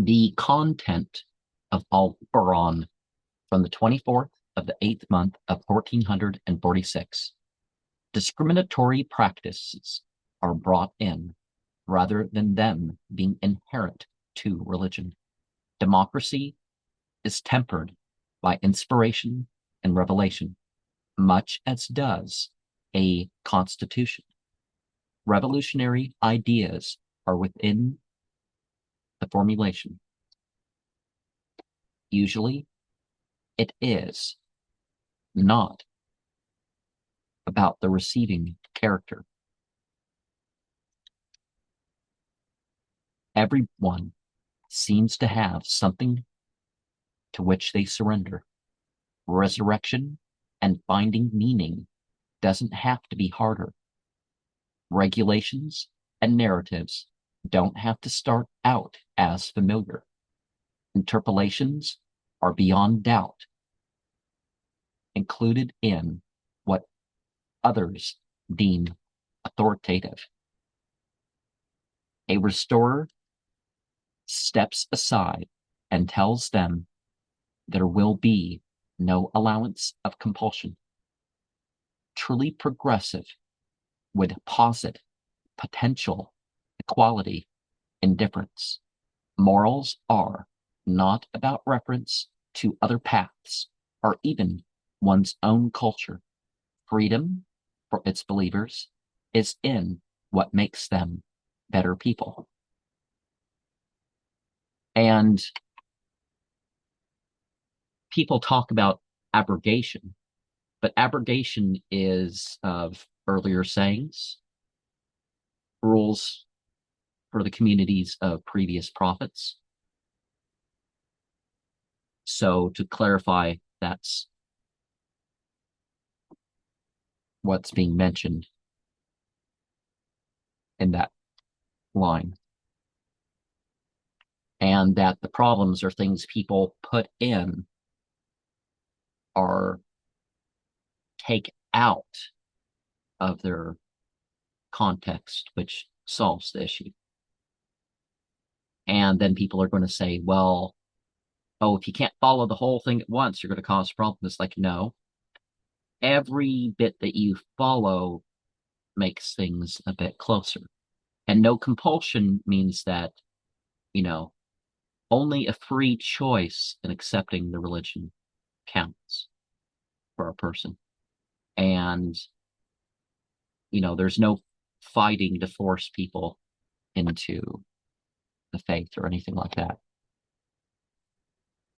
The content of Qoor'aan from the 24th of the 8th month of 1446. Discriminatory practices are brought in rather than them being inherent to religion. Democracy is tempered by inspiration and revelation, much as does a constitution. Revolutionary ideas are within the formulation. Usually, it is not about the receiving character. Everyone seems to have something to which they surrender. Resurrection and finding meaning doesn't have to be harder. Regulations and narratives don't have to start out as familiar. Interpolations are beyond doubt included in what others deem authoritative. A restorer steps aside and tells them there will be no allowance of compulsion. Truly progressive would posit potential equality in difference. Morals are not about reference to other paths or even one's own culture. Freedom for its believers is in what makes them better people. And people talk about abrogation, but abrogation is of earlier sayings, rules for the communities of previous prophets. So to clarify, that's what's being mentioned in that line. And that the problems are things people put in or take out of their context, which solves the issue. And then people are going to say, well, oh, if you can't follow the whole thing at once, you're going to cause problems. It's like, no, every bit that you follow makes things a bit closer. And no compulsion means that, only a free choice in accepting the religion counts for a person. And, there's no fighting to force people into the faith or anything like that.